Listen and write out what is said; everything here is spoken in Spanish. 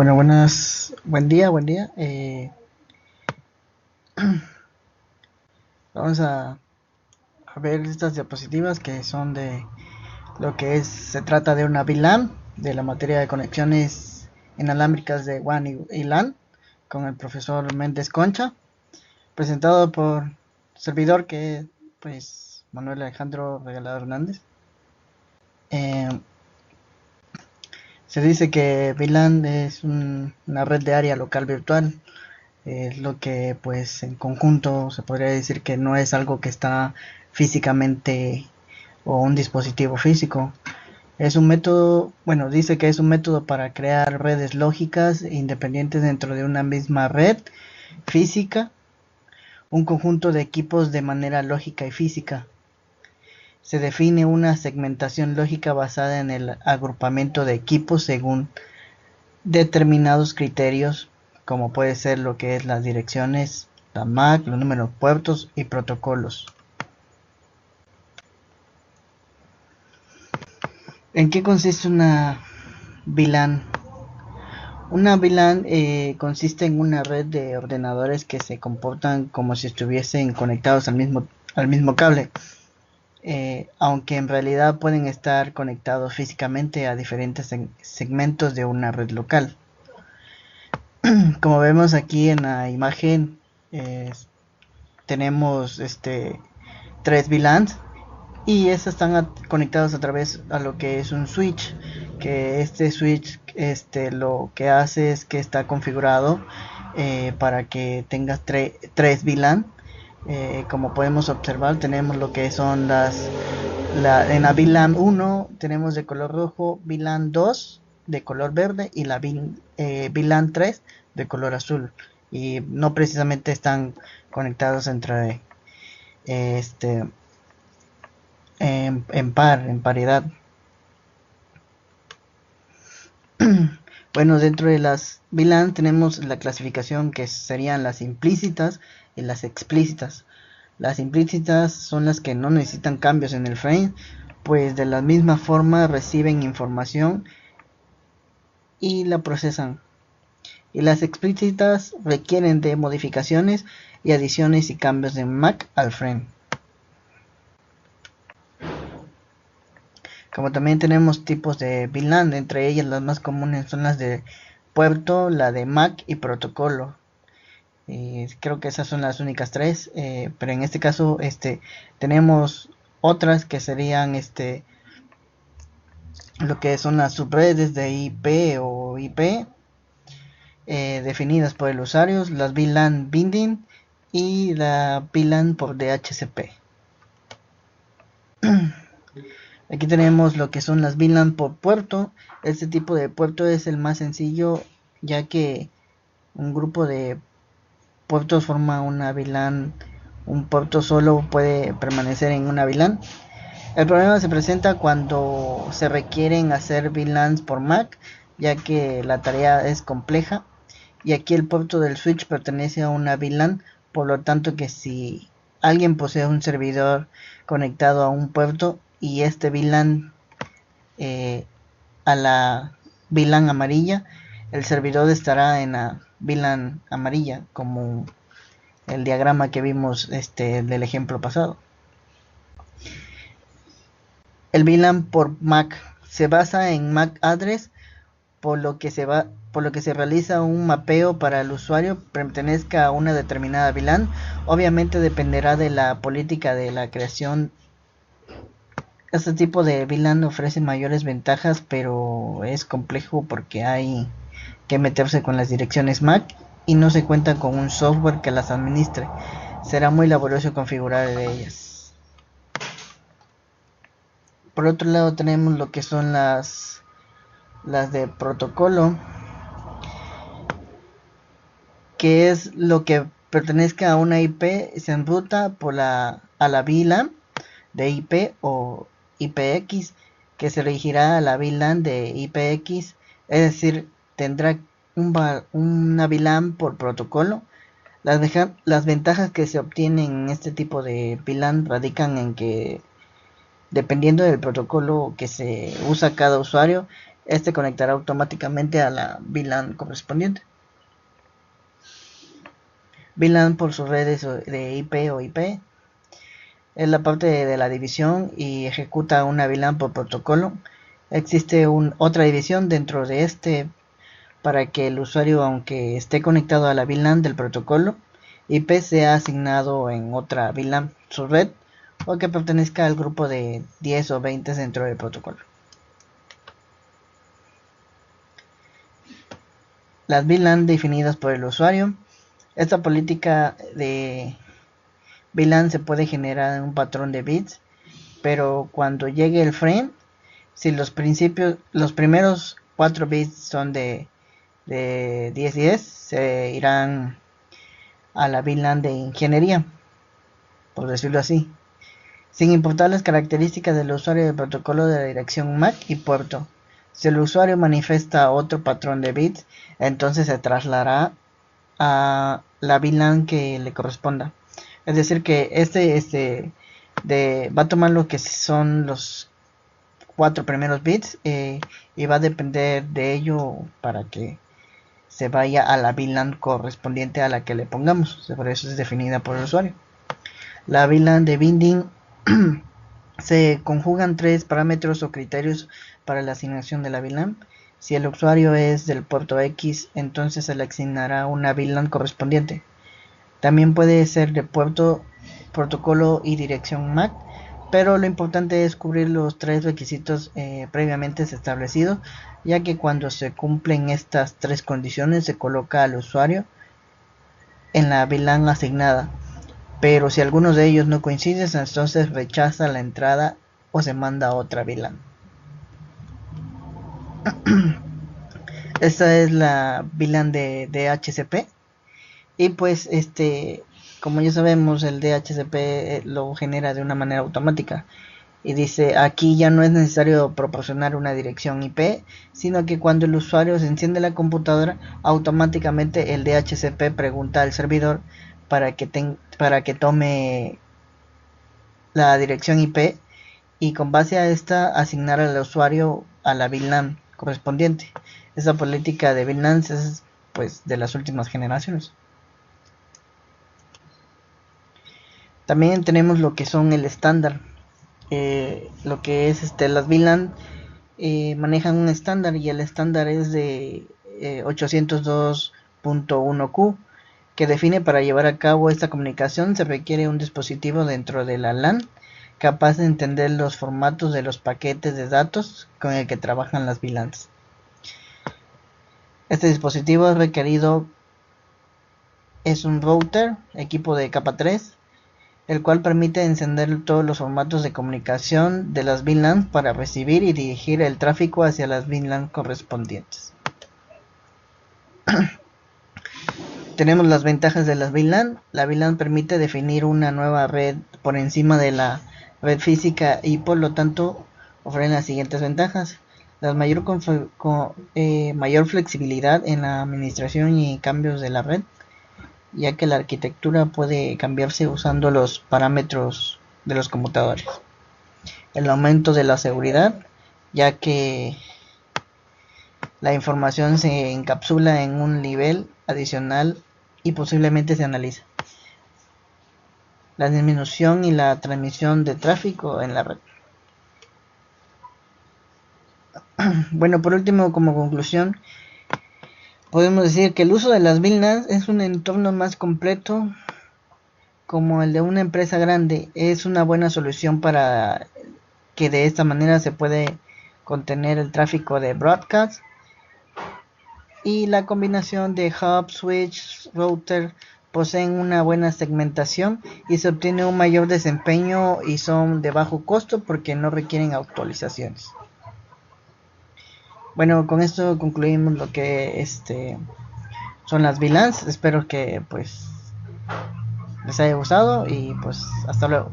Bueno, buen día, buen día. Vamos a ver estas diapositivas que son de lo que se trata de una VLAN, de la materia de conexiones inalámbricas de WAN y LAN, con el profesor Méndez Concha, presentado por servidor que es pues Manuel Alejandro Regalado Hernández. Se dice que VLAN es una red de área local virtual. Es lo que pues en conjunto se podría decir que no es algo que está físicamente o un dispositivo físico. Es un método, bueno, dice que es un método para crear redes lógicas independientes dentro de una misma red física, un conjunto de equipos de manera lógica y física. Se define una segmentación lógica basada en el agrupamiento de equipos según determinados criterios, como puede ser lo que es las direcciones, la MAC, los números de puertos y protocolos. ¿En qué consiste una VLAN? Una VLAN consiste en una red de ordenadores que se comportan como si estuviesen conectados al mismo cable, aunque en realidad pueden estar conectados físicamente a diferentes segmentos de una red local. Como vemos aquí en la imagen, tenemos tres VLANs y estas están conectadas a través a lo que es un switch, que este switch lo que hace es que está configurado para que tengas tres VLAN. Como podemos observar, tenemos lo que son en la VLAN 1 tenemos de color rojo, VLAN 2 de color verde y la VLAN 3 de color azul, y no precisamente están conectados entre en paridad. Bueno, dentro de las VLAN tenemos la clasificación que serían las implícitas y las explícitas. Las implícitas son las que no necesitan cambios en el frame, pues de la misma forma reciben información y la procesan. Y las explícitas requieren de modificaciones y adiciones y cambios de MAC al frame. Como también tenemos tipos de VLAN, entre ellas las más comunes son las de puerto, la de MAC y protocolo. Creo que esas son las únicas tres, pero en este caso tenemos otras que serían lo que son las subredes de IP o IP, definidas por el usuario, las VLAN binding y la VLAN por DHCP. Aquí tenemos lo que son las VLAN por puerto. Este tipo de puerto es el más sencillo, ya que un grupo de puertos forma una VLAN. Un puerto solo puede permanecer en una VLAN. El problema se presenta cuando se requieren hacer VLANs por MAC, ya que la tarea es compleja. Y aquí el puerto del switch pertenece a una VLAN, por lo tanto que si alguien posee un servidor conectado a un puerto y este VLAN a la VLAN amarilla, el servidor estará en la VLAN amarilla, como el diagrama que vimos del ejemplo pasado. El VLAN por MAC se basa en MAC address, por lo que se realiza un mapeo para el usuario pertenezca a una determinada VLAN. Obviamente dependerá de la política de la creación. Este tipo de VLAN ofrece mayores ventajas, pero es complejo porque hay que meterse con las direcciones MAC y no se cuenta con un software que las administre. Será muy laborioso configurar de ellas. Por otro lado tenemos lo que son las de protocolo, que es lo que pertenezca a una IP, se enruta a la VLAN de IP o IPX, que se dirigirá a la VLAN de IPX, es decir, tendrá una VLAN por protocolo. Las ventajas que se obtienen en este tipo de VLAN radican en que, dependiendo del protocolo que se usa cada usuario, este conectará automáticamente a la VLAN correspondiente. VLAN por sus redes de IP o IP es la parte de la división y ejecuta una VLAN por protocolo. Existe otra división dentro de este para que el usuario, aunque esté conectado a la VLAN del protocolo IP, sea asignado en otra VLAN subred o que pertenezca al grupo de 10 o 20 dentro del protocolo. Las VLAN definidas por el usuario. Esta política de VLAN se puede generar en un patrón de bits, pero cuando llegue el frame, si los primeros 4 bits son de 1010, se irán a la VLAN de ingeniería, por decirlo así, sin importar las características del usuario del protocolo de la dirección MAC y puerto. Si el usuario manifiesta otro patrón de bits, entonces se trasladará a la VLAN que le corresponda. Es decir, que va a tomar lo que son los 4 primeros bits y va a depender de ello para que se vaya a la VLAN correspondiente a la que le pongamos. Por eso es definida por el usuario. La VLAN de binding se conjugan 3 parámetros o criterios para la asignación de la VLAN. Si el usuario es del puerto X, entonces se le asignará una VLAN correspondiente. También puede ser de puerto, protocolo y dirección MAC, pero lo importante es cubrir los 3 requisitos previamente establecidos, ya que cuando se cumplen estas 3 condiciones se coloca al usuario en la VLAN asignada, pero si alguno de ellos no coincide, entonces rechaza la entrada o se manda a otra VLAN. Esta es la VLAN de DHCP y pues como ya sabemos, el DHCP lo genera de una manera automática y dice: aquí ya no es necesario proporcionar una dirección IP, sino que cuando el usuario se enciende la computadora, automáticamente el DHCP pregunta al servidor para que tome la dirección IP y con base a esta asignar al usuario a la VLAN correspondiente. Esa política de VLAN es pues de las últimas generaciones. También tenemos lo que son el estándar. Lo que es las VLAN manejan un estándar y el estándar es de 802.1q, que define: para llevar a cabo esta comunicación se requiere un dispositivo dentro de la LAN capaz de entender los formatos de los paquetes de datos con el que trabajan las VLANs. Este dispositivo requerido es un router, equipo de capa 3, el cual permite encender todos los formatos de comunicación de las VLAN para recibir y dirigir el tráfico hacia las VLAN correspondientes. Tenemos las ventajas de las VLAN. La VLAN permite definir una nueva red por encima de la red física y por lo tanto ofrecen las siguientes ventajas: la mayor flexibilidad en la administración y cambios de la red, ya que la arquitectura puede cambiarse usando los parámetros de los computadores. El aumento de la seguridad, ya que la información se encapsula en un nivel adicional y posiblemente se analiza. La disminución y la transmisión de tráfico en la red. Bueno, por último, como conclusión, podemos decir que el uso de las VLANs es un entorno más completo como el de una empresa grande. Es una buena solución para que de esta manera se puede contener el tráfico de broadcast, y la combinación de hub, switch, router poseen una buena segmentación y se obtiene un mayor desempeño y son de bajo costo porque no requieren actualizaciones. Bueno, con esto concluimos lo que son las VLANs. Espero que pues les haya gustado y pues hasta luego.